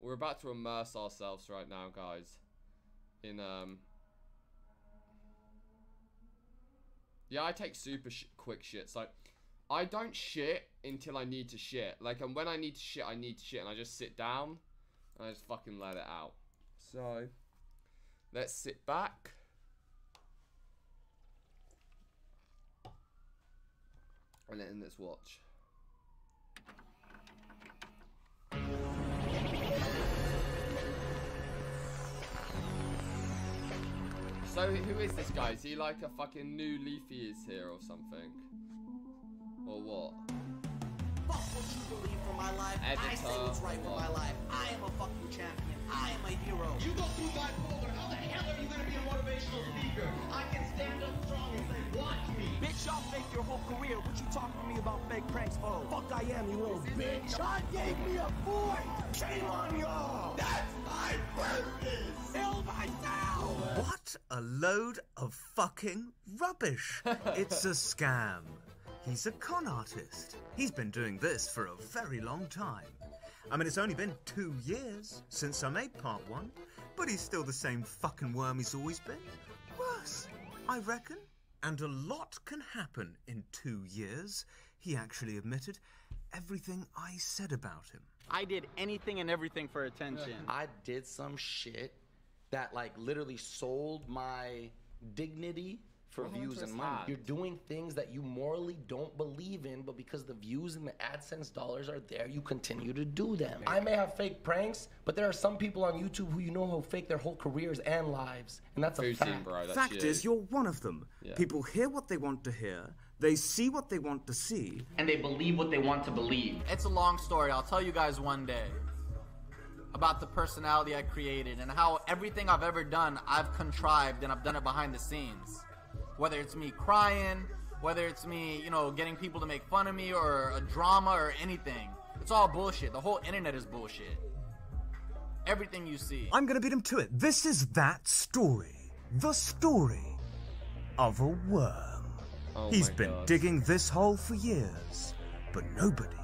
We're about to immerse ourselves right now, guys. In, yeah, I take super quick shits. Like, I don't shit until I need to shit. Like, and when I need to shit, I need to shit. And I just sit down. And I just fucking let it out. So, let's sit back. And then let's watch. So, who is this guy? Is he like a fucking new Leafy is here or something? Or what? Fuck what you believe for my life. Editor, I say what's right for my life. I am a fucking champion. I am a hero. You go through bipolar. How the hell are you gonna be a motivational speaker? I can stand up strong and say, watch me. Bitch, y'all fake your whole career. What you talking to me about fake pranks for? Fuck I am, you little bitch. God gave me a point. Shame on y'all. That's my purpose. Kill myself. What a load of fucking rubbish. It's a scam. He's a con artist. He's been doing this for a very long time. I mean, it's only been 2 years since I made part 1, but he's still the same fucking worm he's always been. Worse, I reckon. And a lot can happen in 2 years. He actually admitted everything I said about him. I did anything and everything for attention. I did some shit that like literally sold my dignity for views and money. You're doing things that you morally don't believe in, but because the views and the AdSense dollars are there, you continue to do them. I may have fake pranks, but there are some people on YouTube who you know who fake their whole careers and lives, and that's a fact. Fact is, you're one of them. Yeah. People hear what they want to hear, they see what they want to see, and they believe what they want to believe. It's a long story. I'll tell you guys one day about the personality I created and how everything I've ever done, I've contrived and I've done it behind the scenes. Whether it's me crying, whether it's me, you know, getting people to make fun of me or a drama or anything. It's all bullshit. The whole internet is bullshit. Everything you see. I'm gonna beat him to it. This is that story. The story of a worm. He's been digging this hole for years, but nobody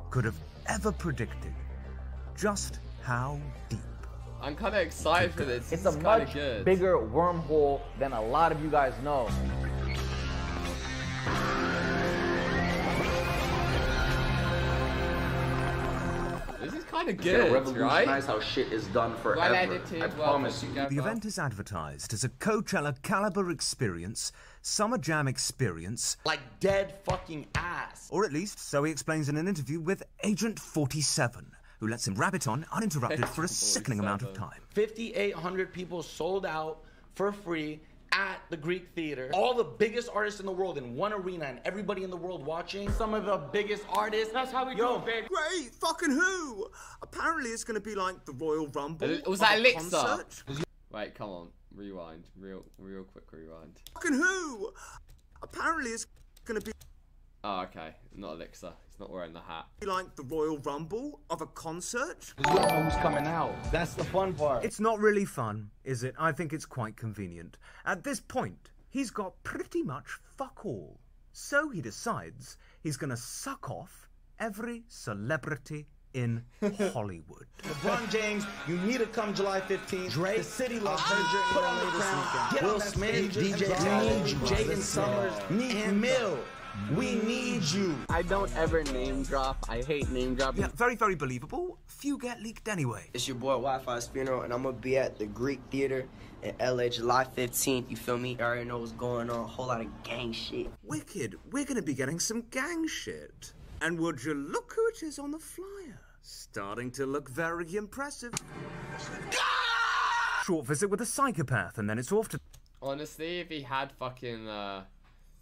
could have ever predicted just how deep. I'm kind of excited for this. It's a much bigger wormhole than a lot of you guys know. This is kind of good, revolutionize how shit is done forever. Well edited, I promise you. The event is advertised as a Coachella caliber experience, Summer Jam experience, like dead fucking ass. Or at least so he explains in an interview with Agent 47. Who lets him rabbit on uninterrupted for a sickening amount of time. 5,800 people sold out for free at the Greek Theater. All the biggest artists in the world in one arena and everybody in the world watching. Some of the biggest artists. That's how we do it, baby. Great, fucking who? Apparently it's gonna be like the Royal Rumble. Was that Elixir? Wait, come on. Rewind. Real quick rewind. Fucking who? Apparently it's gonna be... Oh, okay. Not Elixir. He's not wearing the hat. Like the Royal Rumble of a concert? You don't know who's coming out. That's the fun part. It's not really fun, is it? I think it's quite convenient. At this point, he's got pretty much fuck all. So he decides he's gonna suck off every celebrity in Hollywood. LeBron James, you need to come July 15th. Drake, the city loves put on the crown. Will Smith, DJ Green, Jaden Summers, Meek Mill. We need you. I don't ever name drop. I hate name dropping. Yeah, very, very believable. Few get leaked anyway. It's your boy Wi-Fi's funeral, and I'm gonna be at the Greek Theater in LA July 15th. You feel me? I already know what's going on. A whole lot of gang shit. Wicked. We're gonna be getting some gang shit. And would you look who it is on the flyer? Starting to look very impressive. Short visit with a psychopath, and then it's off to... Honestly, if he had fucking,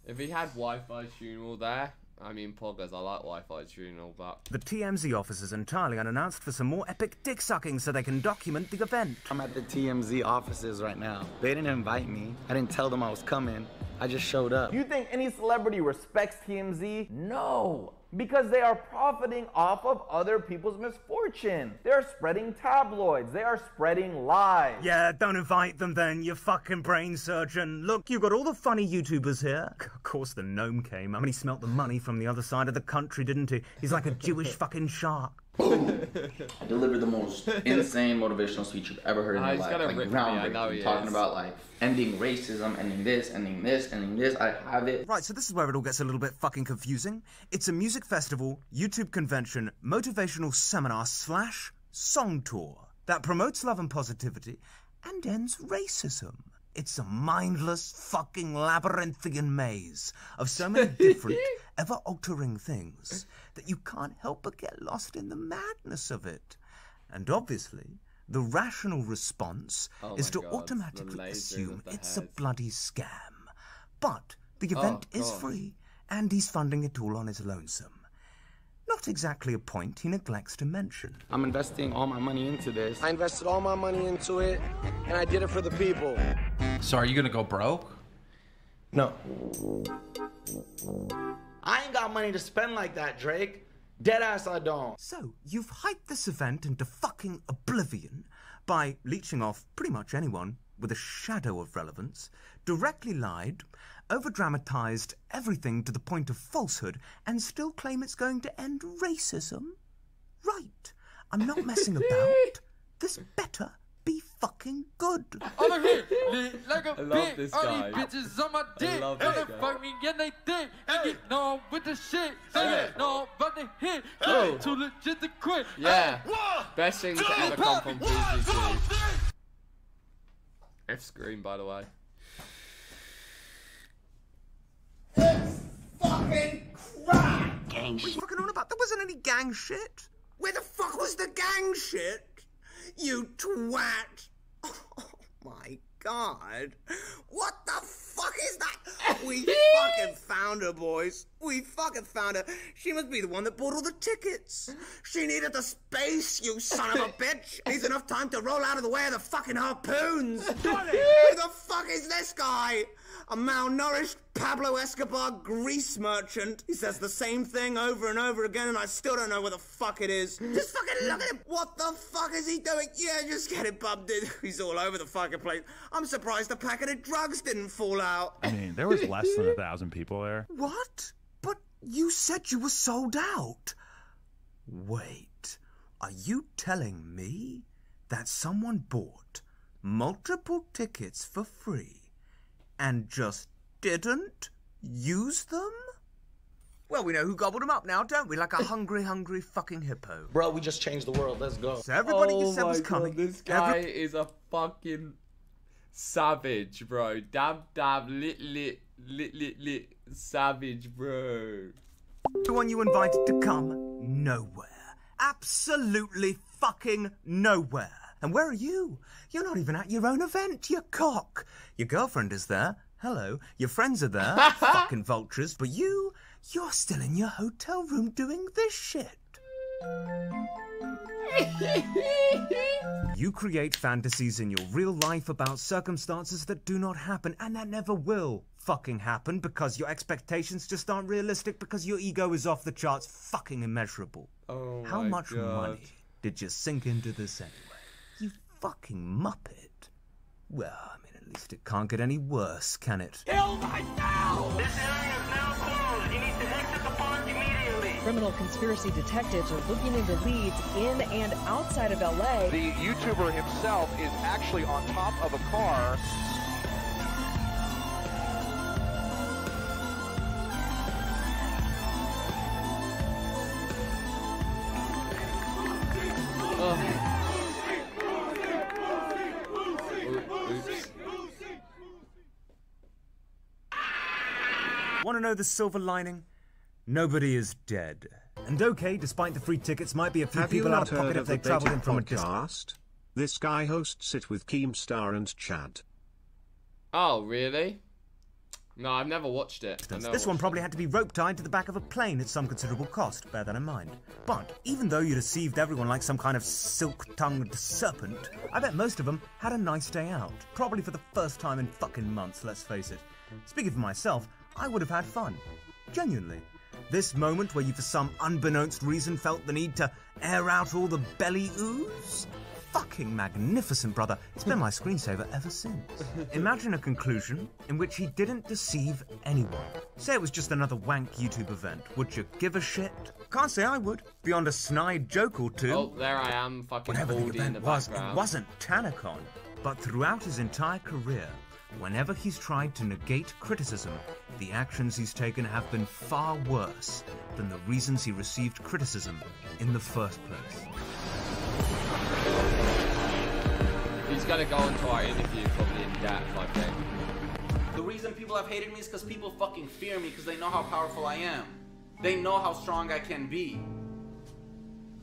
if he had Wi-Fi's funeral there, I mean, Poggers, I like Wi-Fi's funeral, but... The TMZ office is entirely unannounced for some more epic dick sucking so they can document the event. I'm at the TMZ offices right now. They didn't invite me. I didn't tell them I was coming. I just showed up. You think any celebrity respects TMZ? No. Because they are profiting off of other people's misfortune. They're spreading tabloids. They are spreading lies. Yeah, don't invite them then, you fucking brain surgeon. Look, you got all the funny YouTubers here. Of course the gnome came. I mean, he smelt the money from the other side of the country, didn't he? He's like a Jewish fucking shark. I delivered the most insane motivational speech you've ever heard in your life. Like groundbreaking. Talking about like ending racism, ending this, ending this, ending this. I have it. Right, so this is where it all gets a little bit fucking confusing. It's a music festival, YouTube convention, motivational seminar / song tour that promotes love and positivity and ends racism. It's a mindless fucking labyrinthian maze of so many different, ever-altering things that you can't help but get lost in the madness of it. And obviously, the rational response is to automatically assume it's a bloody scam. But the event is free, and he's funding it all on his lonesome. Not exactly a point he neglects to mention. I'm investing all my money into this. I invested all my money into it, and I did it for the people. So are you gonna go broke? No. I ain't got money to spend like that, Drake. Deadass I don't. So, you've hyped this event into fucking oblivion by leeching off pretty much anyone with a shadow of relevance, directly lied, over-dramatized everything to the point of falsehood, and still claim it's going to end racism? Right. I'm not messing about. This better be fucking good. Over here, like a I love this guy. bitches on my dick. I love this guy. Fuck me and they think. And get no with the shit. Say it, no about the hit. Oh. Too legit to quit. Yeah. Best thing to ever come from FouseyTube. F screen, by the way. Fucking crap! Gang What are you shit. fucking on about? There wasn't any gang shit. Where the fuck was the gang shit? You twat. Oh my god. What the fuck is that? We fucking found her, boys. We fucking found her. She must be the one that bought all the tickets. She needed the space, you son of a bitch. Needs enough time to roll out of the way of the fucking harpoons. Who the fuck is this guy? A malnourished Pablo Escobar grease merchant. He says the same thing over and over again, and I still don't know what the fuck it is. Just fucking look at him. What the fuck is he doing? Yeah, just get it bumped in. He's all over the fucking place. I'm surprised the packet of drugs didn't fall out. I mean, there was less than 1,000 people there. What? But you said you were sold out. Wait, are you telling me that someone bought multiple tickets for free and just didn't use them? Well, we know who gobbled them up now, don't we? Like a hungry fucking hippo. Bro, we just changed the world. Let's go. So everybody you said was coming. This guy is a fucking savage, bro. Dab, lit, savage, bro. Everyone you invited to come, nowhere. Absolutely fucking nowhere. And where are you? You're not even at your own event, you cock. Your girlfriend is there. Hello. Your friends are there. Fucking vultures. But you're still in your hotel room doing this shit. You create fantasies in your real life about circumstances that do not happen, and that never will fucking happen because your expectations just aren't realistic because your ego is off the charts fucking immeasurable. Oh How my much God. money did you sink into this anyway? You fucking muppet. Well, I mean, at least it can't get any worse, can it? Kill myself! This area is now closed. You need to exit the park immediately. Criminal conspiracy detectives are looking into leads in and outside of LA. The YouTuber himself is actually on top of a car. Oops. Want to know the silver lining? Nobody is dead. And okay, despite the free tickets, might be a few Have you people out not of pocket heard if of they the travelled Beta in from a distance. podcast? This guy hosts it with Keemstar and Chad. Oh, really? No, I've never watched it. This one probably had to be rope tied to the back of a plane at some considerable cost, bear that in mind. But even though you deceived everyone like some kind of silk-tongued serpent, I bet most of them had a nice day out. Probably for the first time in fucking months, let's face it. Speaking for myself, I would have had fun. Genuinely. This moment where you for some unbeknownst reason felt the need to air out all the belly ooze? Fuck fucking magnificent, brother. It's been my screensaver ever since. Imagine a conclusion in which he didn't deceive anyone. Say it was just another wank YouTube event. Would you give a shit? Can't say I would. Beyond a snide joke or two. Oh, there I am, fucking whatever the Baldy in event the was, background. it wasn't TanaCon. But throughout his entire career, whenever he's tried to negate criticism, the actions he's taken have been far worse than the reasons he received criticism in the first place. He's gonna go into our interview probably in depth, I think. The reason people have hated me is because people fucking fear me because they know how powerful I am. They know how strong I can be.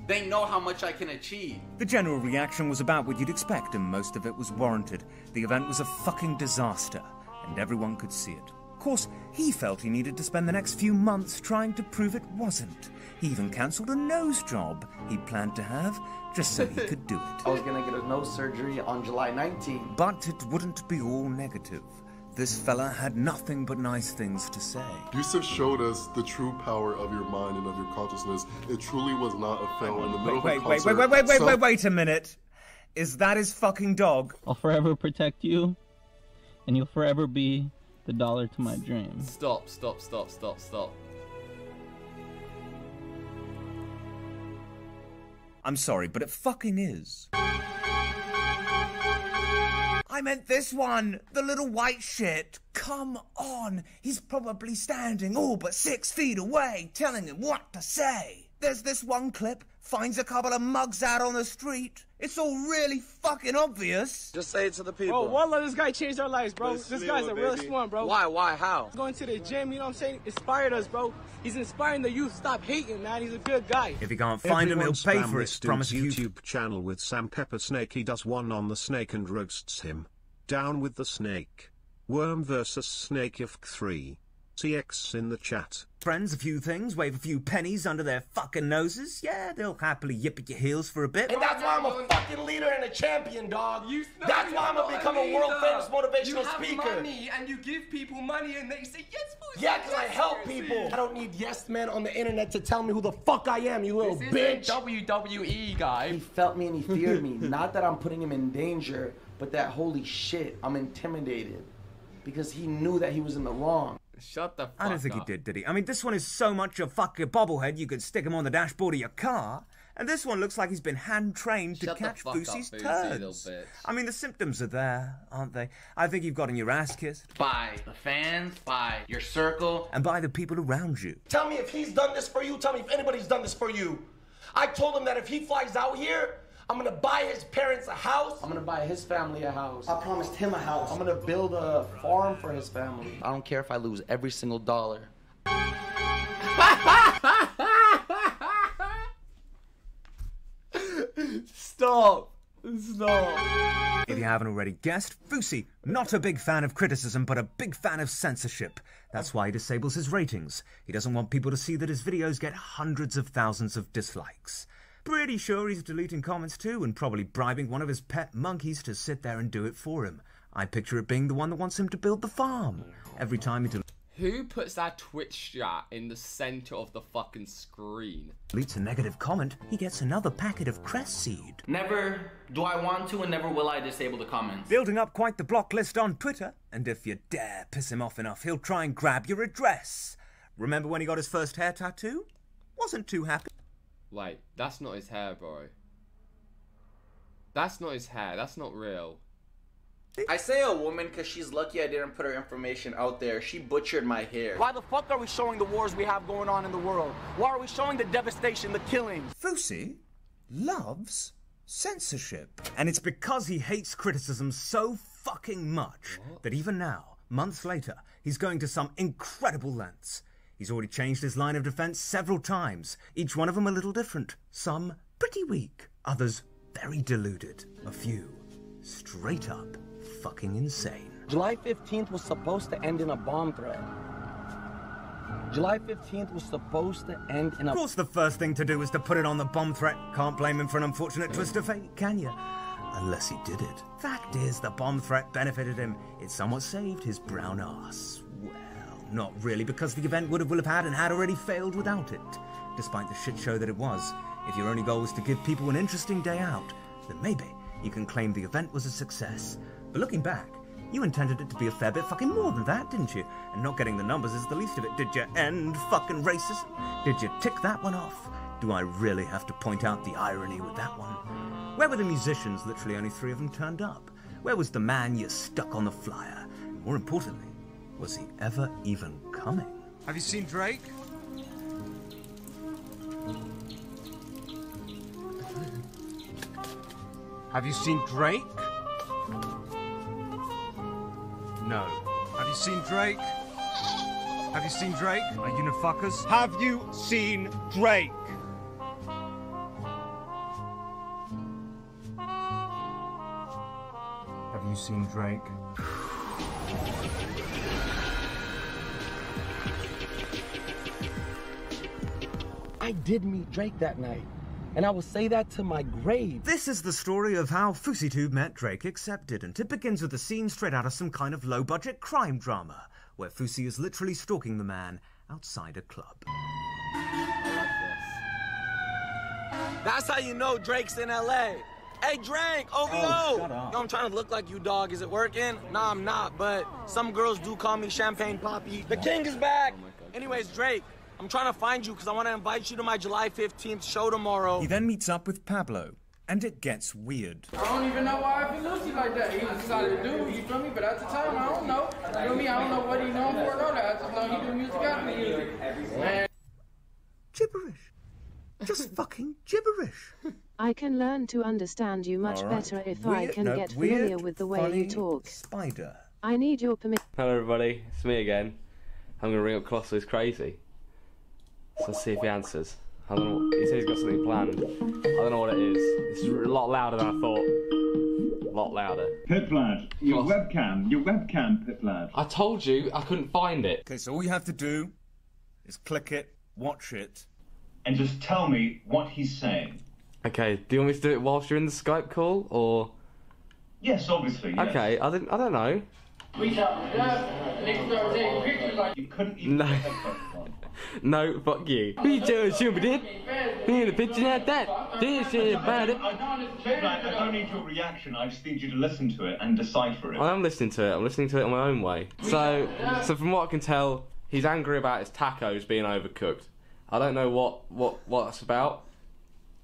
They know how much I can achieve. The general reaction was about what you'd expect, and most of it was warranted. The event was a fucking disaster, and everyone could see it. Of course, he felt he needed to spend the next few months trying to prove it wasn't. He even cancelled a nose job he'd planned to have, just so he could do it. I was gonna get a nose surgery on July 19th. But it wouldn't be all negative. This fella had nothing but nice things to say. Yusuf showed us the true power of your mind and of your consciousness. It truly was not a fail in the middle of a concert. Wait a minute. Is that his fucking dog? I'll forever protect you, and you'll forever be the dollar to my dream. Stop. I'm sorry, but it fucking is. I meant this one, the little white shit. Come on, he's probably standing all but 6 feet away, telling him what to say. There's this one clip, finds a couple of mugs out on the street. It's all really fucking obvious. Just say it to the people. Bro, wallah, this guy changed our lives, bro. This guy's a real one, bro. Why, how? Going to the gym, you know what I'm saying? Inspired us, bro. He's inspiring the youth. Stop hating, man. He's a good guy. If he can't find him, he'll pay for it. Promise you. YouTube channel with Sam Pepper Snake. He does one on the snake and roasts him. Down with the snake. Worm versus snake if 3. CX in the chat. Friends, a few things, wave a few pennies under their fucking noses. Yeah, they'll happily yip at your heels for a bit. And that's why I'm a fucking leader and a champion, dog. That's why I'm gonna become a world famous motivational speaker. You have money and you give people money and they say yes, Fousey. Yeah, because I help people. I don't need yes men on the internet to tell me who the fuck I am, you little bitch. This isn't WWE, guy. He felt me and he feared me. Not that I'm putting him in danger, but that holy shit, I'm intimidated. Because he knew that he was in the wrong. Shut the fuck I don't think up. he did he? I mean, this one is so much a fucking bobblehead you could stick him on the dashboard of your car. And this one looks like he's been hand-trained to catch Fousey's turds. I mean, the symptoms are there, aren't they? I think you've gotten your ass kissed. By the fans, by your circle. And by the people around you. Tell me if he's done this for you. Tell me if anybody's done this for you. I told him that if he flies out here, I'm gonna buy his parents a house. I'm gonna buy his family a house. I promised him a house. I'm gonna build a farm for his family. I don't care if I lose every single dollar. Stop. If you haven't already guessed, Fousey, not a big fan of criticism, but a big fan of censorship. That's why he disables his ratings. He doesn't want people to see that his videos get hundreds of thousands of dislikes. Pretty sure he's deleting comments too, and probably bribing one of his pet monkeys to sit there and do it for him. I picture it being the one that wants him to build the farm. Every time he Who puts that Twitch chat in the center of the fucking screen? deletes a negative comment, he gets another packet of crest seed. Never do I want to and never will I disable the comments. Building up quite the block list on Twitter, and if you dare piss him off enough, he'll try and grab your address. Remember when he got his first hair tattoo? Wasn't too happy. Wait, that's not his hair, bro. That's not his hair. That's not real. I say a woman because she's lucky I didn't put her information out there. She butchered my hair. Why the fuck are we showing the wars we have going on in the world? Why are we showing the devastation, the killings? Fousey loves censorship. And it's because he hates criticism so fucking much that even now, months later, he's going to some incredible lengths. He's already changed his line of defense several times, each one of them a little different. Some pretty weak, others very deluded. A few straight up fucking insane. July 15th was supposed to end in a bomb threat. July 15th was supposed to end in a... Of course the first thing to do is to put it on the bomb threat. Can't blame him for an unfortunate twist of fate, can you? Unless he did it. Fact is, the bomb threat benefited him. It somewhat saved his brown ass. Well, not really, because the event would have had and had already failed without it. Despite the shit show that it was, if your only goal was to give people an interesting day out, then maybe you can claim the event was a success. But looking back, you intended it to be a fair bit fucking more than that, didn't you? And not getting the numbers is the least of it. Did you end fucking racism? Did you tick that one off? Do I really have to point out the irony with that one? Where were the musicians? Literally only 3 of them turned up. Where was the man you stuck on the flyer? And more importantly, was he ever even coming? Have you seen Drake? Have you seen Drake? No. Have you seen Drake? Have you seen Drake? Are you no fuckers? Have you seen Drake? Have you seen Drake? I did meet Drake that night, and I will say that to my grave. This is the story of how FouseyTube met Drake, except didn't. It begins with a scene straight out of some kind of low-budget crime drama, where Fousey is literally stalking the man outside a club. That's how you know Drake's in LA. Hey, Drake, OVO! Oh, shut up. Yo, I'm trying to look like you, dog. Is it working? Nah, I'm not, but some girls do call me Champagne Poppy. The king is back! Anyways, Drake, I'm trying to find you because I want to invite you to my July 15th show tomorrow. He then meets up with Pablo, and it gets weird. I don't even know why I feel Lucy like that. He decided to do, you feel me? But at the time, I don't know. You feel me? I don't know what he known for or that. I just know he do music after music. Man. Gibberish. Just fucking gibberish. I can learn to understand you much better if I can get familiar with the way you talk. Spider. I need your permission. Hello everybody, it's me again. I'm going to ring up Colossal is crazy. So let's see if he answers. I don't know, he says he's got something planned. I don't know what it is. This is a lot louder than I thought. A lot louder. Pip lad, your webcam, Pip lad. I told you I couldn't find it. Okay, so all you have to do is click it, watch it. And just tell me what he's saying. Okay, do you want me to do it whilst you're in the Skype call, or...? Yes, obviously, yes. Okay, I don't know. We talked it up, niggas started taking pictures like... You couldn't even No. No, fuck you. We just should did. In a picture like that. This is about it. I don't need your reaction, I just need you to listen to it and decipher it. I am listening to it. I'm listening to it in my own way. So from what I can tell, he's angry about his tacos being overcooked. I don't know what that's about.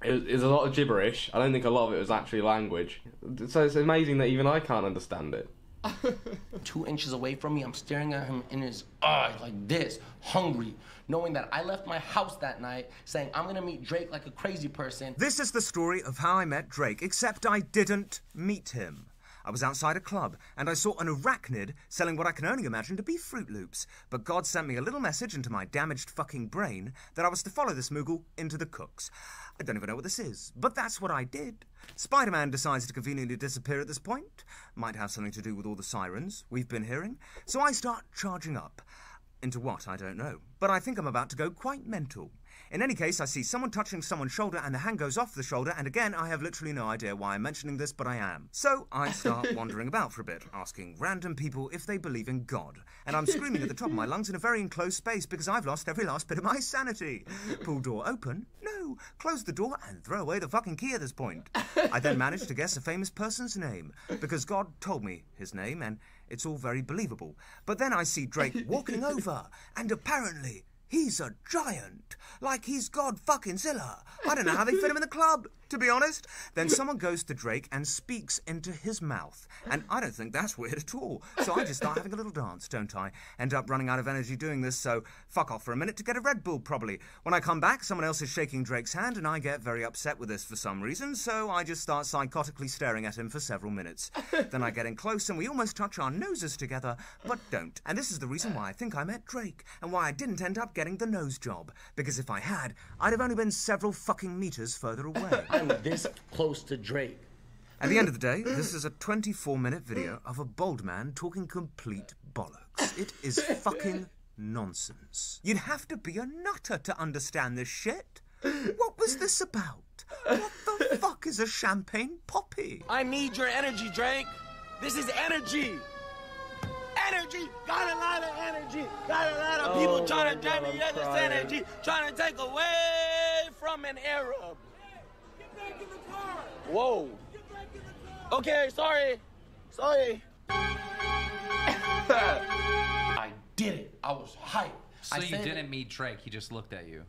It was a lot of gibberish. I don't think a lot of it was actually language. So it's amazing that even I can't understand it. 2 inches away from me, I'm staring at him in his eye like this, hungry, knowing that I left my house that night saying I'm gonna meet Drake like a crazy person. This is the story of how I met Drake, except I didn't meet him. I was outside a club, and I saw an arachnid selling what I can only imagine to be Fruit Loops. But God sent me a little message into my damaged fucking brain that I was to follow this Moogle into the cooks. I don't even know what this is, but that's what I did. Spider-Man decides to conveniently disappear at this point. Might have something to do with all the sirens we've been hearing. So I start charging up. Into what, I don't know. But I think I'm about to go quite mental. In any case, I see someone touching someone's shoulder and the hand goes off the shoulder, and again, I have literally no idea why I'm mentioning this, but I am. So I start wandering about for a bit, asking random people if they believe in God. And I'm screaming at the top of my lungs in a very enclosed space because I've lost every last bit of my sanity. Pull door open? No. Close the door and throw away the fucking key at this point. I then managed to guess a famous person's name because God told me his name, and it's all very believable. But then I see Drake walking over, and apparently he's a giant. Like he's God fucking Zilla. I don't know how they fit him in the club, to be honest. Then someone goes to Drake and speaks into his mouth. And I don't think that's weird at all. So I just start having a little dance, don't I? End up running out of energy doing this, so fuck off for a minute to get a Red Bull, probably. When I come back, someone else is shaking Drake's hand, and I get very upset with this for some reason, so I just start psychotically staring at him for several minutes. Then I get in close, and we almost touch our noses together, but don't. And this is the reason why I think I met Drake, and why I didn't end up getting the nose job. Because if I had, I'd have only been several fucking meters further away. I'm this close to Drake. At the end of the day, this is a 24-minute video of a bald man talking complete bollocks. It is fucking nonsense. You'd have to be a nutter to understand this shit. What was this about? What the fuck is a champagne poppy? I need your energy, Drake. This is energy. Energy. Got a lot of energy. Got a lot of people trying to drive me this energy, trying to take away from an Arab. Get back in the car. Whoa. Get back in the car. Okay, sorry. Sorry. I did it. I was hyped. So you didn't meet Drake, he just looked at you.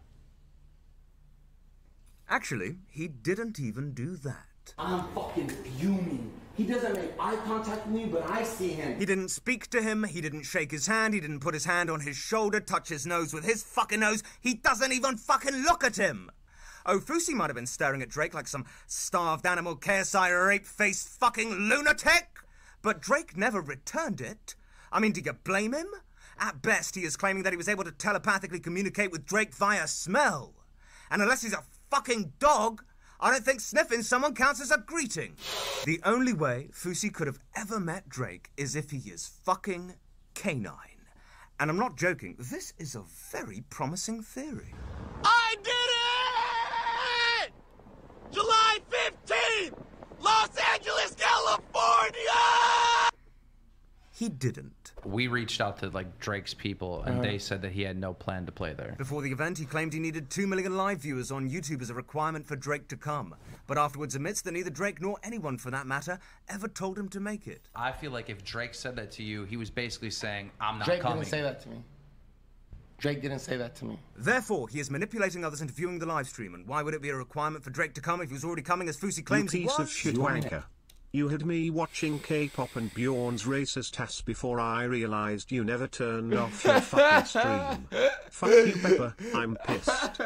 Actually, he didn't even do that. I'm fucking fuming. He doesn't make eye contact with me, but I see him. He didn't speak to him, he didn't shake his hand, he didn't put his hand on his shoulder, touch his nose with his fucking nose. He doesn't even fucking look at him. Oh, Fousey might have been staring at Drake like some starved animal, KSI rape-faced fucking lunatic. But Drake never returned it. I mean, do you blame him? At best, he is claiming that he was able to telepathically communicate with Drake via smell. And unless he's a fucking dog, I don't think sniffing someone counts as a greeting. The only way Fousey could have ever met Drake is if he is fucking canine. And I'm not joking, this is a very promising theory. I did it! July 15th, Los Angeles, California! He didn't. We reached out to like Drake's people and they said that he had no plan to play there. Before the event, he claimed he needed 2 million live viewers on YouTube as a requirement for Drake to come. But afterwards admits that neither Drake nor anyone for that matter ever told him to make it. I feel like if Drake said that to you, he was basically saying, I'm not Drake coming. didn't say that to me. Drake didn't say that to me. Therefore, he is manipulating others into viewing the live stream. And why would it be a requirement for Drake to come if he was already coming as Fousey claims he You was? piece of shit wanker. You had me watching K-pop and Bjorn's racist ass before I realized you never turned off your fucking stream. Fuck you, Pepper. I'm pissed.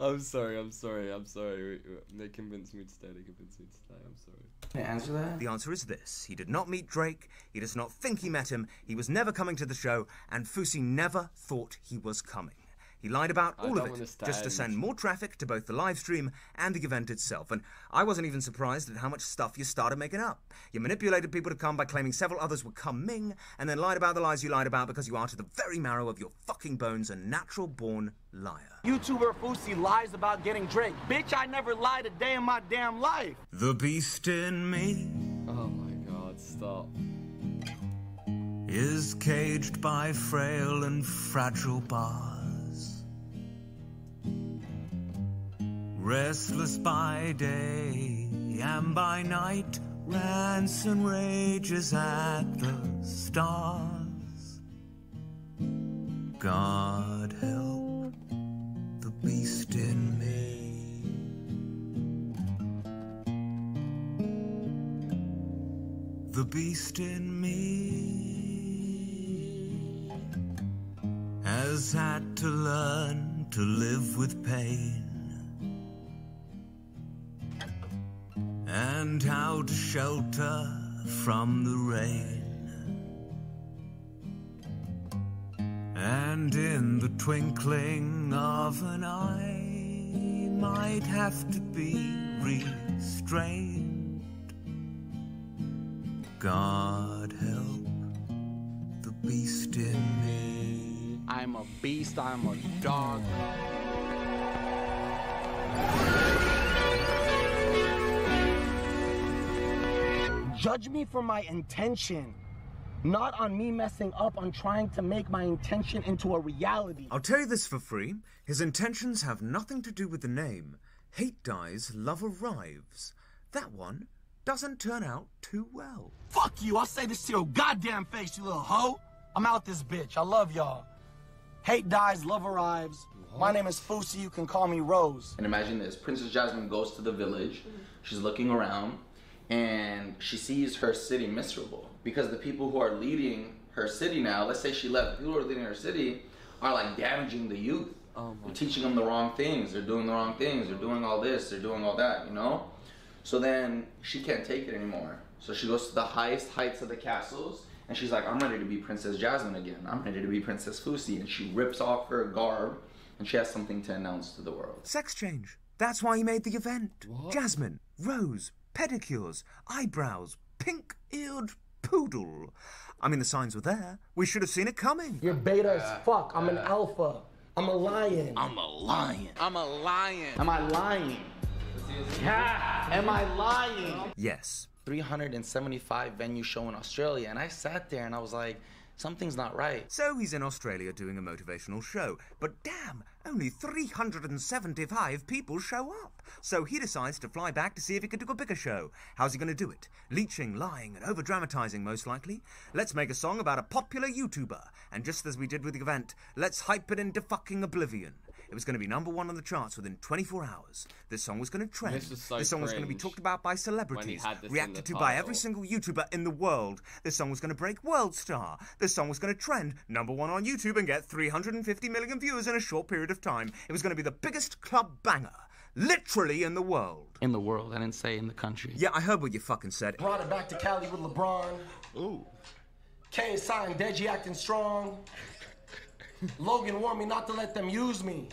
I'm sorry. They convinced me to stay. I'm sorry. Can I answer that? The answer is this. He did not meet Drake. He does not think he met him. He was never coming to the show. And Fousey never thought he was coming. He lied about all of it, just to send more traffic to both the live stream and the event itself. And I wasn't even surprised at how much stuff you started making up. You manipulated people to come by claiming several others were coming, and then lied about the lies you lied about because you are to the very marrow of your fucking bones a natural-born liar. YouTuber Fousey lies about getting Drake. Bitch, I never lied a day in my damn life. The beast in me. Oh my god, stop. Is caged by frail and fragile bars. Restless by day and by night, rants and rages at the stars. God help the beast in me. The beast in me has had to learn to live with pain. And how to shelter from the rain. And in the twinkling of an eye, might have to be restrained. God help the beast in me. I'm a beast, I'm a dog. Judge me for my intention, not on me messing up on trying to make my intention into a reality. I'll tell you this for free. His intentions have nothing to do with the name. Hate dies, love arrives. That one doesn't turn out too well. Fuck you, I'll say this to your goddamn face, you little hoe. I'm out this bitch, I love y'all. Hate dies, love arrives. My name is Fousey, you can call me Rose. And imagine this, Princess Jasmine goes to the village, she's looking around, and she sees her city miserable because the people who are leading her city now, let's say she left, the people who are leading her city are like damaging the youth. They're teaching them the wrong things, they're doing the wrong things, they're doing all this, they're doing all that, you know? So then she can't take it anymore. So she goes to the highest heights of the castles and she's like, I'm ready to be Princess Jasmine again. I'm ready to be Princess Fousey. And she rips off her garb and she has something to announce to the world. Sex change. That's why he made the event. What? Jasmine, Rose, pedicures, eyebrows, pink-eared poodle. I mean, the signs were there. We should have seen it coming. You're beta as fuck. I'm an alpha. I'm a lion. I'm a lion. I'm a lion. Am I lying? Yeah. Am I lying? Yes. 375 venue show in Australia, and I sat there and I was like, Something's not right. So he's in Australia doing a motivational show. But damn, only 375 people show up. So he decides to fly back to see if he can do a bigger show. How's he going to do it? Leeching, lying, and over-dramatizing, most likely. Let's make a song about a popular YouTuber. And just as we did with the event, let's hype it into fucking oblivion. It was going to be #1 on the charts within 24 hours. This song was going to trend. This song was going to be talked about by celebrities, reacted to by every single YouTuber in the world. This song was going to break World Star. This song was going to trend #1 on YouTube and get 350 million views in a short period of time. It was going to be the biggest club banger, literally in the world. In the world, I didn't say in the country. Yeah, I heard what you fucking said. Brought it back to Cali with LeBron. Ooh. Kane signed Deji acting strong. Logan warned me not to let them use me.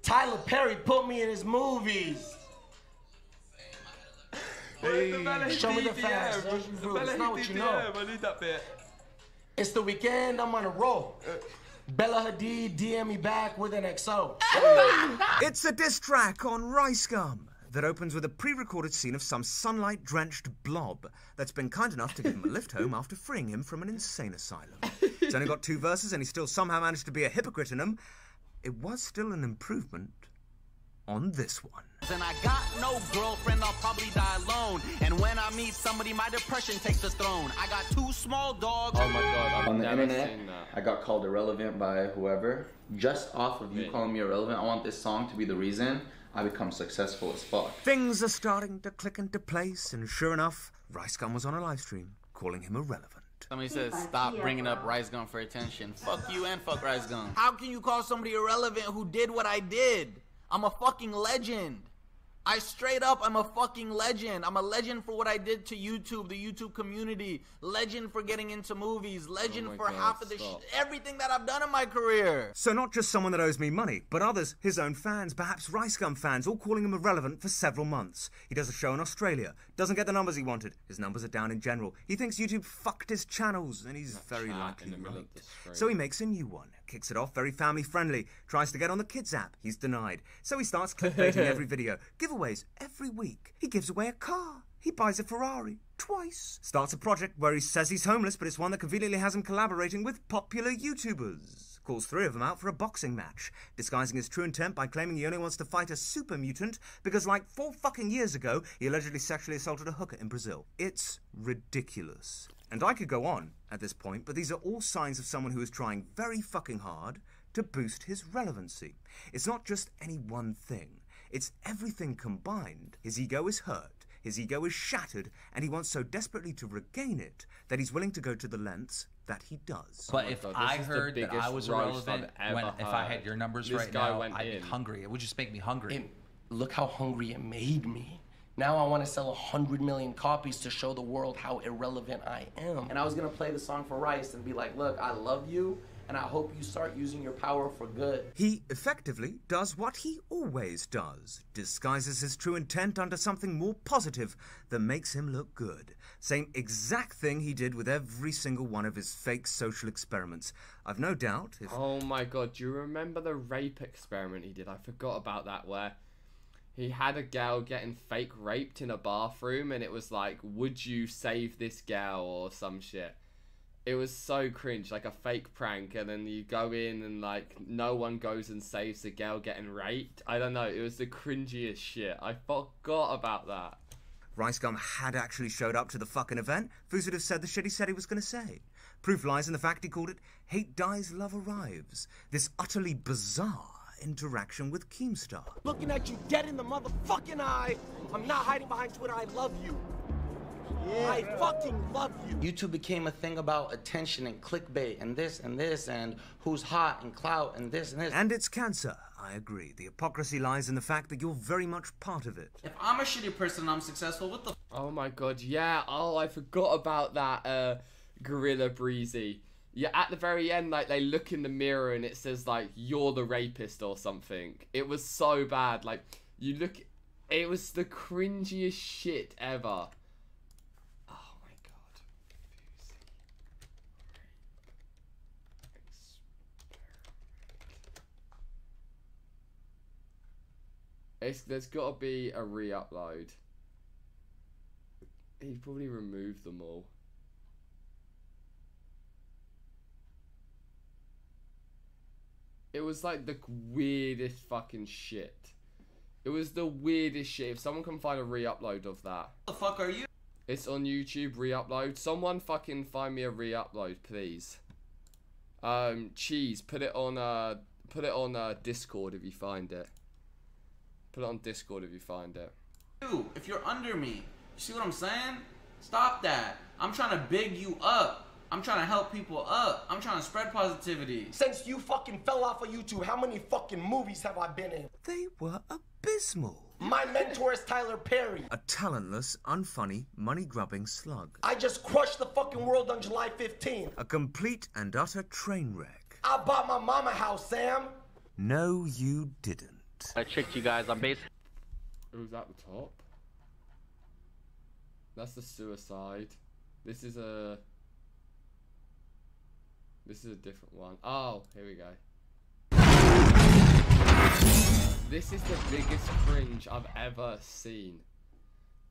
Tyler Perry put me in his movies. Hey. Show me the facts. It's not what you know. I need that bit. It's the weekend, I'm on a roll. Bella Hadid DM me back with an XO. It's a diss track on Rice Gum that opens with a pre-recorded scene of some sunlight-drenched blob that's been kind enough to give him a lift home after freeing him from an insane asylum. It's only got 2 verses and he still somehow managed to be a hypocrite in them. It was still an improvement on this one. And I got no girlfriend, I'll probably die alone. And when I meet somebody, my depression takes the throne. I got 2 small dogs. Oh my god, I've on the never internet, seen that. I got called irrelevant by whoever. Just off of you calling me irrelevant, I want this song to be the reason I become successful as fuck. Things are starting to click into place, and sure enough, Rice Gum was on a live stream calling him irrelevant. Somebody says, stop bringing up Rice Gum for attention. Fuck you and fuck Rice Gum. How can you call somebody irrelevant who did what I did? I'm a fucking legend. I straight up, I'm a fucking legend. I'm a legend for what I did to YouTube, the YouTube community. Legend for getting into movies. Legend for half of the everything that I've done in my career. So not just someone that owes me money, but others, his own fans, perhaps Rice Gum fans, all calling him irrelevant for several months. He does a show in Australia, doesn't get the numbers he wanted. His numbers are down in general. He thinks YouTube fucked his channels, and he's very likely right. So he makes a new one, kicks it off very family friendly, tries to get on the kids app. He's denied. So he starts clickbaiting every video. Giveaways every week. He gives away a car. He buys a Ferrari twice. Starts a project where he says he's homeless, but it's one that conveniently has him collaborating with popular YouTubers. Calls 3 of them out for a boxing match, disguising his true intent by claiming he only wants to fight a super mutant because like 4 fucking years ago, he allegedly sexually assaulted a hooker in Brazil. It's ridiculous. And I could go on at this point, but these are all signs of someone who is trying very fucking hard to boost his relevancy. It's not just any one thing. It's everything combined. His ego is hurt, his ego is shattered, and he wants so desperately to regain it that he's willing to go to the lengths that he does. But if I heard that I was irrelevant, if I had your numbers right now, I'd be hungry. It would just make me hungry. Look how hungry it made me. Now I want to sell 100 million copies to show the world how irrelevant I am. And I was going to play the song for Rice and be like, look, I love you, and I hope you start using your power for good. He effectively does what he always does, disguises his true intent under something more positive that makes him look good. Same exact thing he did with every single one of his fake social experiments. I've no doubt if... Oh my god, do you remember the rape experiment he did? I forgot about that, where he had a girl getting fake raped in a bathroom, and it was like, would you save this girl or some shit? It was so cringe, like a fake prank, and then you go in and like no one goes and saves the girl getting raped. I don't know, it was the cringiest shit. I forgot about that. Rice Gum had actually showed up to the fucking event. Fousey would have said the shit he said he was going to say. Proof lies in the fact he called it Hate Dies, Love Arrives. This utterly bizarre interaction with Keemstar. Looking at you dead in the motherfucking eye. I'm not hiding behind Twitter. I love you. Yeah. I fucking love you. YouTube became a thing about attention and clickbait and this and who's hot and clout and this and this. And it's cancer. I agree. The hypocrisy lies in the fact that you're very much part of it. If I'm a shitty person and I'm successful, what the... Oh my god, yeah. Oh, I forgot about that, Gorilla Breezy. Yeah, at the very end, like, they look in the mirror and it says, like, you're the rapist or something. It was so bad. Like, you look... It was the cringiest shit ever. Oh my god. There's got to be a re-upload. He probably removed them all. It was like the weirdest fucking shit. It was the weirdest shit. If someone can find a re-upload of that. What the fuck are you? It's on YouTube, re-upload. Someone fucking find me a re-upload, please. Cheese, put it on Discord if you find it. Put it on Discord if you find it. Dude, if you're under me, you see what I'm saying? Stop that. I'm trying to big you up. I'm trying to help people up. I'm trying to spread positivity. Since you fucking fell off of YouTube, how many fucking movies have I been in? They were abysmal. My mentor is Tyler Perry. A talentless, unfunny, money-grubbing slug. I just crushed the fucking world on July 15th. A complete and utter train wreck. I bought my mama a house, Sam. No, you didn't. I tricked you guys. I'm basically... Who's at the top? That's the suicide. This is a different one. Oh, here we go. This is the biggest cringe I've ever seen.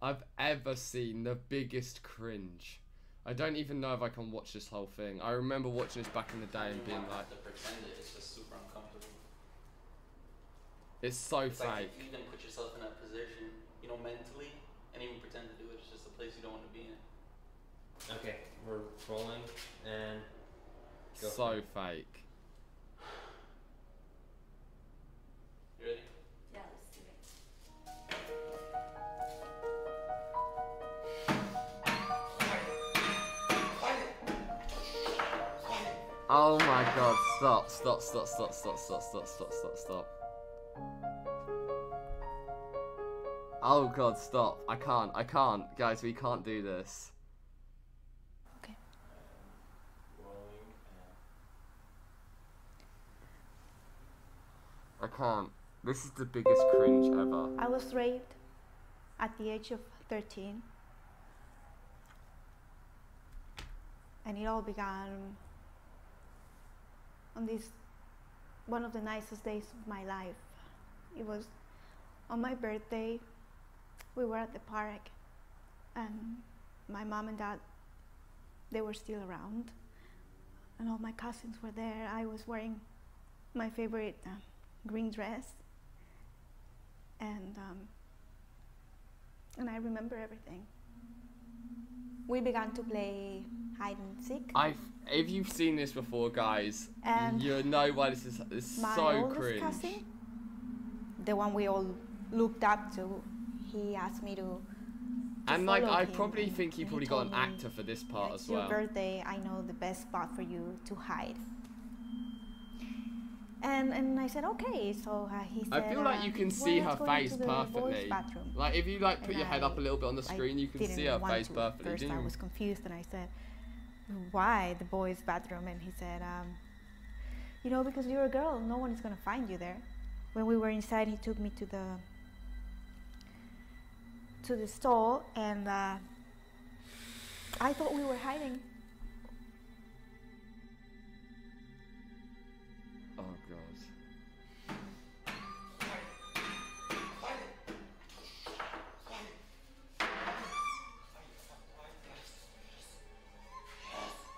The biggest cringe. I don't even know if I can watch this whole thing. I remember watching this back in the day and being like... It's just super uncomfortable. It's so it's fake. Like if you then put yourself in that position, you know, mentally, and even pretend to do it, it's just a place you don't want to be in. Okay, we're rolling and go. So fake. You ready? Yeah, let's do it. Oh my god, stop. Oh god, stop. I can't. Guys, we can't do this. Okay. I can't. This is the biggest cringe ever. I was raped at the age of 13. And it all began on this, one of the nicest days of my life. It was on my birthday. We were at the park and my mom and dad, they were still around. And all my cousins were there. I was wearing my favorite green dress. And I remember everything. We began to play hide and seek. If you've seen this before, guys, and you know why this is so cringe. Cousin, the one we all looked up to, he asked me to and like, I probably think he probably got an actor for this part as well. It's your birthday, I know the best spot for you to hide. And I said, okay, so he said... I feel like you can see her face perfectly. Like, if you like put your head up a little bit on the screen, you can see her face perfectly. First I was confused and I said, why the boys' bathroom? And he said, you know, because you're a girl, no one is going to find you there. When we were inside, he took me to the stall, and I thought we were hiding. Oh god.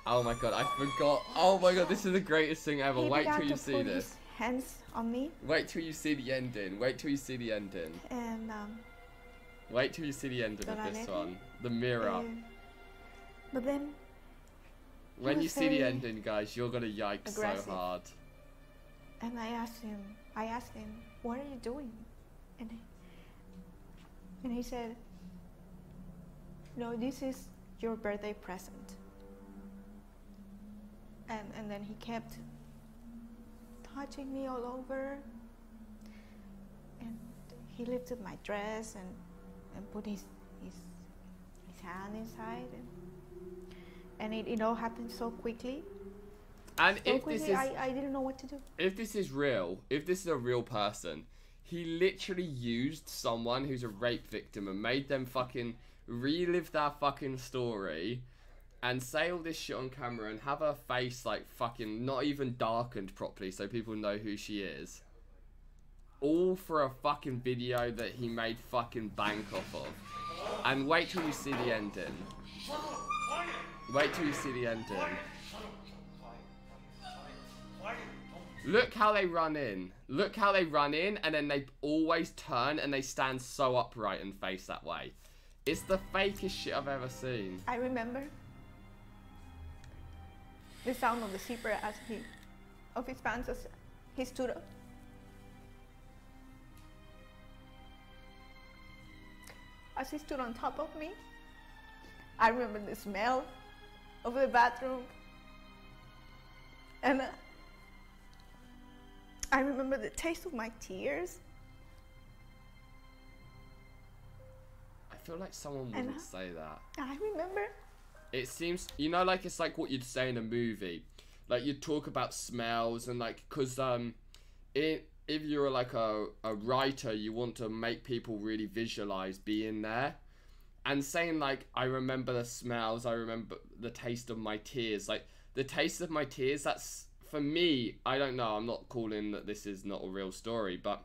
Oh my god, I forgot. Oh my god, this is the greatest thing ever. Wait till you see this. His hands on me. Wait till you see the ending. Wait till you see the ending. And wait till you see the ending of this one. The mirror. But then when you see the ending, guys, you're gonna yikes so hard. And I asked him, what are you doing? And he said, no, this is your birthday present. And then he kept touching me all over. And he lifted my dress and put his hand inside. And it all happened so quickly. And so if quickly, this is, I didn't know what to do. If this is real, if this is a real person, he literally used someone who's a rape victim and made them fucking relive their fucking story and say all this shit on camera and have her face like fucking not even darkened properly so people know who she is. All for a fucking video that he made fucking bank off of. And wait till you see the ending. Wait till you see the ending. Look how they run in. Look how they run in, and then they always turn and they stand so upright and face that way. It's the fakest shit I've ever seen. I remember the sound of the zipper of his pants as he stood up. As he stood on top of me, I remember the smell of the bathroom. And I remember the taste of my tears. I feel like someone wouldn't say that. I remember. It seems, you know, like it's like what you'd say in a movie. Like you'd talk about smells and like, cause if you're like a writer, you want to make people really visualize being there. And saying like, I remember the smells, I remember the taste of my tears. Like the taste of my tears, that's, for me, I don't know, I'm not calling that this is not a real story, but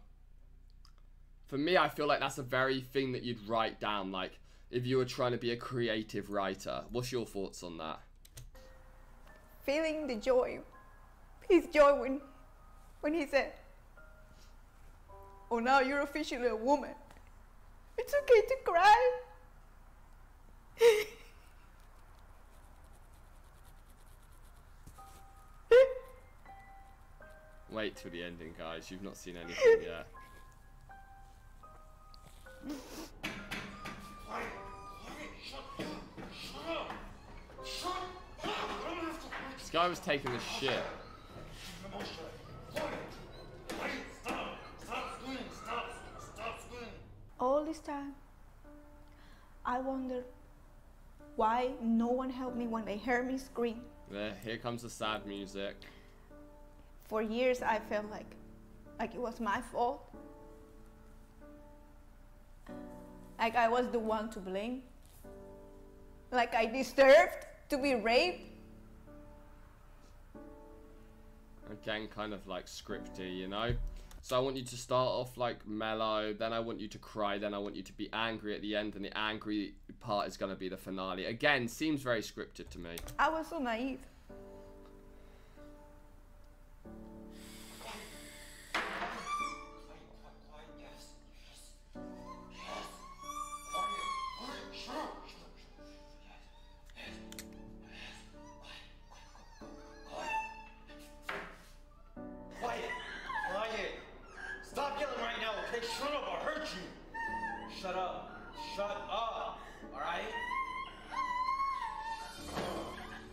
for me, I feel like that's a very thing that you'd write down, like, if you were trying to be a creative writer. What's your thoughts on that? Feeling the joy, his joy when he said, "Oh, now you're officially a woman. It's okay to cry." Wait till the ending, guys. You've not seen anything yet. This guy was taking a shit. All this time, I wondered why no one helped me when they heard me scream. There, here comes the sad music. For years, I felt like it was my fault. Like I was the one to blame. Like I deserved to be raped. Again, kind of like scripty, you know? So I want you to start off like mellow, then I want you to cry, then I want you to be angry at the end, and the angry part is going to be the finale. Again, seems very scripted to me. I was so naive.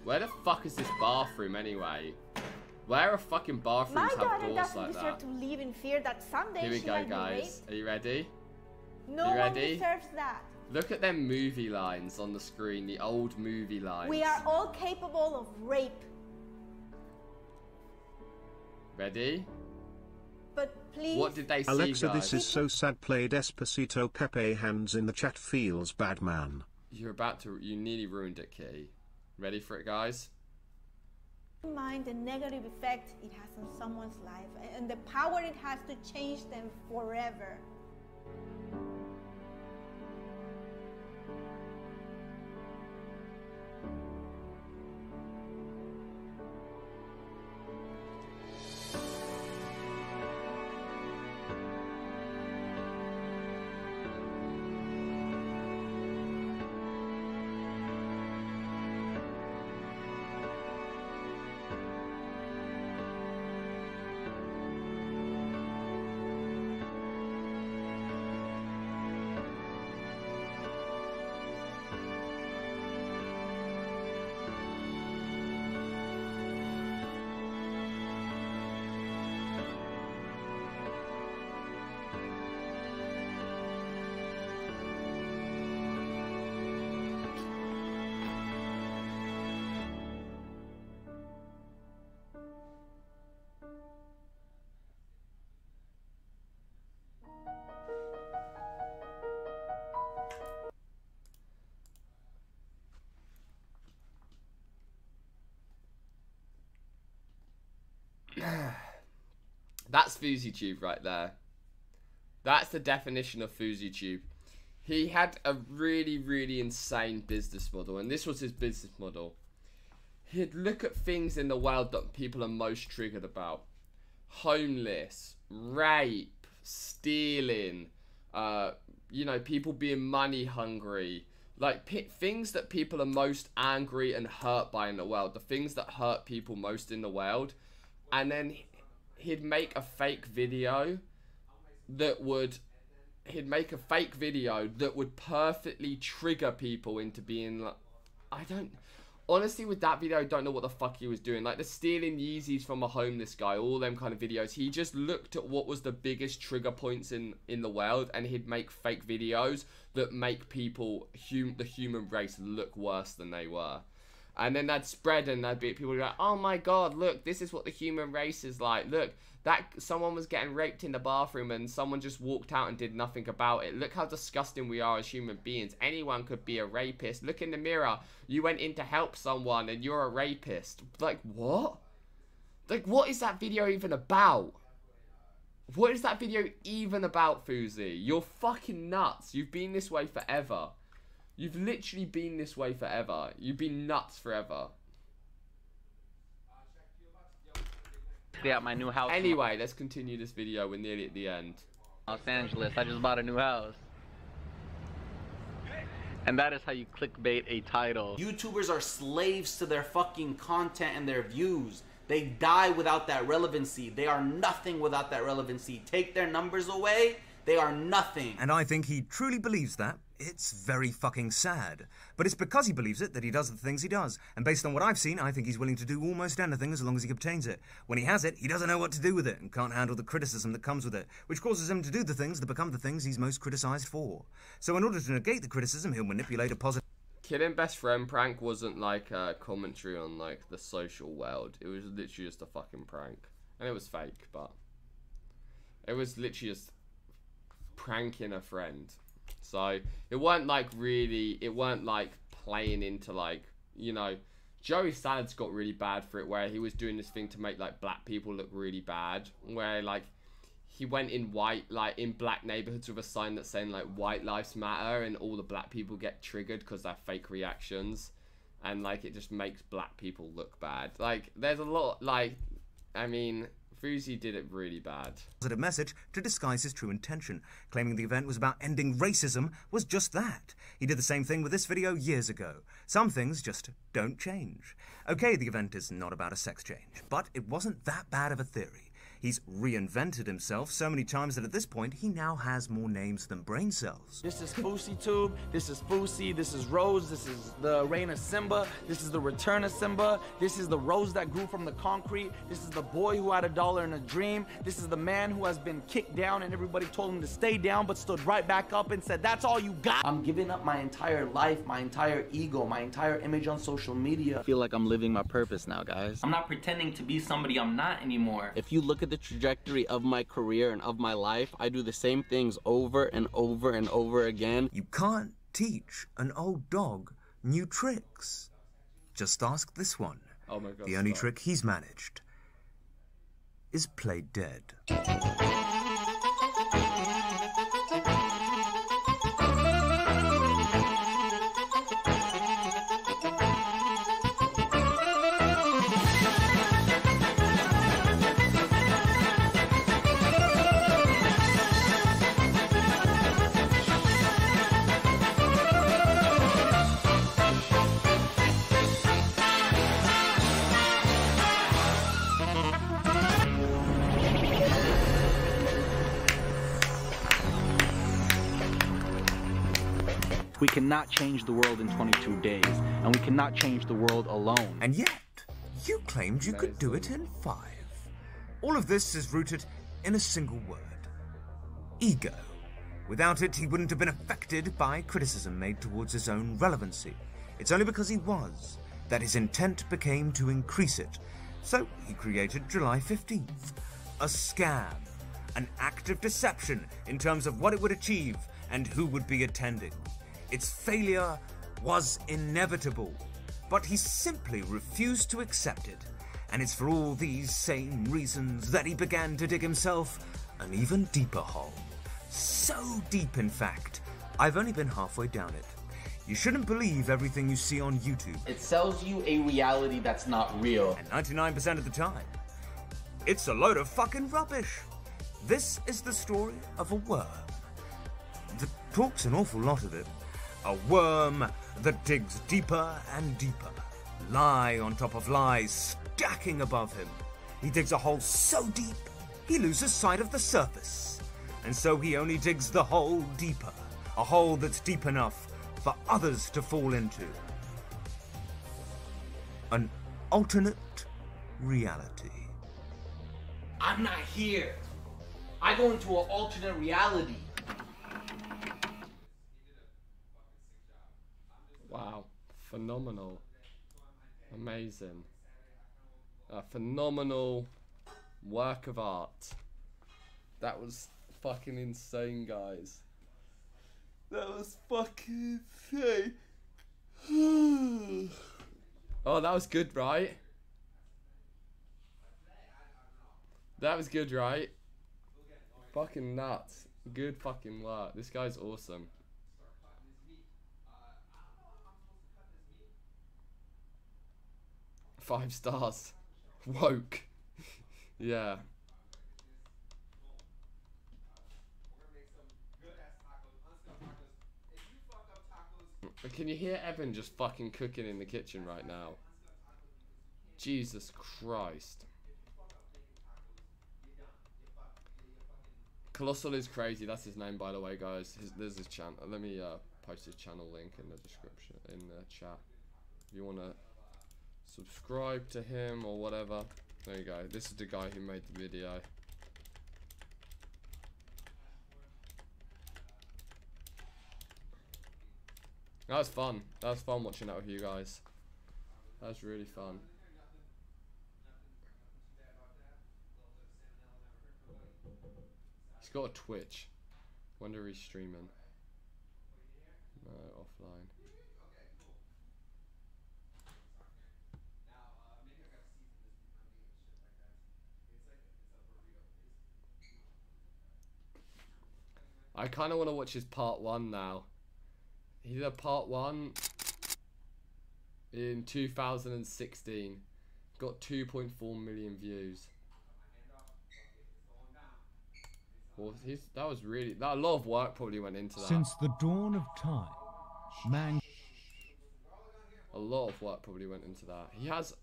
Where the fuck is this bathroom anyway? Where are fucking bathrooms have doors like that? My daughter doesn't deserve to live in fear that someday Here we she go, might guys. be raped. Are you ready? No one deserves that. Look at them movie lines on the screen, the old movie lines. We are all capable of rape. Ready? But please. What did they see, Alexa, guys? this is so sad. Play Despacito. Pepe hands in the chat. Feels bad, man. You're about to. You nearly ruined it, Kitty. Ready for it, guys? Mind the negative effect it has on someone's life and the power it has to change them forever. That's FouseyTube right there. That's the definition of FouseyTube. He had a really, really insane business model, and this was his business model. He'd look at things in the world that people are most triggered about. homeless, rape, stealing, you know, people being money hungry, like things that people are most angry and hurt by in the world, the things that hurt people most in the world. And then he'd make a fake video that would perfectly trigger people into being like, honestly, with that video, I don't know what the fuck he was doing. Like the stealing Yeezys from a homeless guy, all them kind of videos. He just looked at what was the biggest trigger points in the world, and he'd make fake videos that make people, the human race, look worse than they were. And then that'd spread, and there'd be people like, oh my god, look, this is what the human race is like. Look, that someone was getting raped in the bathroom and someone just walked out and did nothing about it. Look how disgusting we are as human beings. Anyone could be a rapist. Look in the mirror. You went in to help someone and you're a rapist. Like, what? Like, what is that video even about? What is that video even about, Fousey? You're fucking nuts. You've been this way forever. You've literally been this way forever. You've been nuts forever. At my new house. Anyway, let's continue this video. We're nearly at the end. Los Angeles. I just bought a new house. And that is how you clickbait a title. YouTubers are slaves to their fucking content and their views. They die without that relevancy. They are nothing without that relevancy. Take their numbers away, they are nothing. And I think he truly believes that. It's very fucking sad. But it's because he believes it that he does the things he does. And based on what I've seen, I think he's willing to do almost anything as long as he obtains it. When he has it, he doesn't know what to do with it and can't handle the criticism that comes with it, which causes him to do the things that become the things he's most criticized for. So in order to negate the criticism, he'll manipulate a positive... Killing best friend prank wasn't like a commentary on like the social world. It was literally just a fucking prank. And it was fake, but... it was literally just pranking a friend. So, it weren't like really, it weren't like playing into like, you know, Joey Salad's got really bad for it where he was doing this thing to make like black people look really bad. Where like, he went in in black neighborhoods with a sign that's saying like white lives matter, and all the black people get triggered because they're fake reactions. And like, it just makes black people look bad. Like, there's a lot, like, I mean... Fousey did it really bad. Positive message to disguise his true intention, claiming the event was about ending racism was just that. He did the same thing with this video years ago. Some things just don't change. Okay, the event is not about a sex change, but it wasn't that bad of a theory. He's reinvented himself so many times that at this point, he now has more names than brain cells. This is FouseyTube, this is Fousey, this is Rose, this is the reign of Simba, this is the return of Simba, this is the rose that grew from the concrete, this is the boy who had $1 in a dream, this is the man who has been kicked down and everybody told him to stay down but stood right back up and said, that's all you got. I'm giving up my entire life, my entire ego, my entire image on social media. I feel like I'm living my purpose now, guys. I'm not pretending to be somebody I'm not anymore. If you look at the trajectory of my career and of my life, I do the same things over and over and over again. You can't teach an old dog new tricks. Just ask this one. Oh my God, the only trick he's managed is play dead. We cannot change the world in 22 days, and we cannot change the world alone. And yet, you claimed you could do it in 5. All of this is rooted in a single word. Ego. Without it, he wouldn't have been affected by criticism made towards his own relevancy. It's only because he was that his intent became to increase it. So he created July 15th. A scam. An act of deception in terms of what it would achieve and who would be attending. Its failure was inevitable, but he simply refused to accept it. And it's for all these same reasons that he began to dig himself an even deeper hole. So deep, in fact, I've only been halfway down it. You shouldn't believe everything you see on YouTube. It sells you a reality that's not real. And 99% of the time, It's a load of fucking rubbish. This is the story of a worm. The talk's an awful lot of it. A worm that digs deeper and deeper. Lie on top of lies, stacking above him. He digs a hole so deep, he loses sight of the surface. And so he only digs the hole deeper. A hole that's deep enough for others to fall into. An alternate reality. I'm not here. I go into an alternate reality. Wow. Phenomenal. Amazing. A phenomenal work of art. That was fucking insane, guys. That was fucking insane. Oh, that was good, right? That was good, right? Fucking nuts. Good fucking work. This guy's awesome. Five stars. Woke. Yeah. Can you hear Evan just fucking cooking in the kitchen right now? Jesus Christ. Colossal is crazy. That's his name, by the way, guys. There's his channel. Let me post his channel link in the description, in the chat. If you want to subscribe to him or whatever. There you go. This is the guy who made the video. That was fun. That was fun watching that with you guys. That was really fun. He's got a Twitch. Wonder if he's streaming. No, offline. I kind of want to watch his part 1 now. He did a part 1 in 2016. Got 2.4 million views. Well, that was really... a lot of work probably went into that. Since the dawn of time, man... A lot of work probably went into that. He has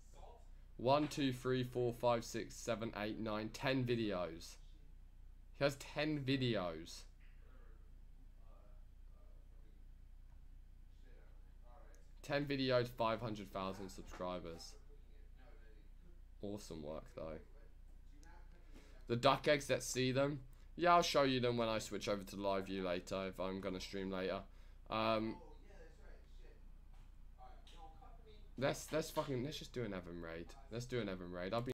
1, 2, 3, 4, 5, 6, 7, 8, 9, 10 videos. He has 10 videos. Ten videos, 500,000 subscribers. Awesome work, though. The duck eggs, let's see them. Yeah, I'll show you them when I switch over to live view later, if I'm gonna stream later. Let's just do an Evan raid. Let's do an Evan raid.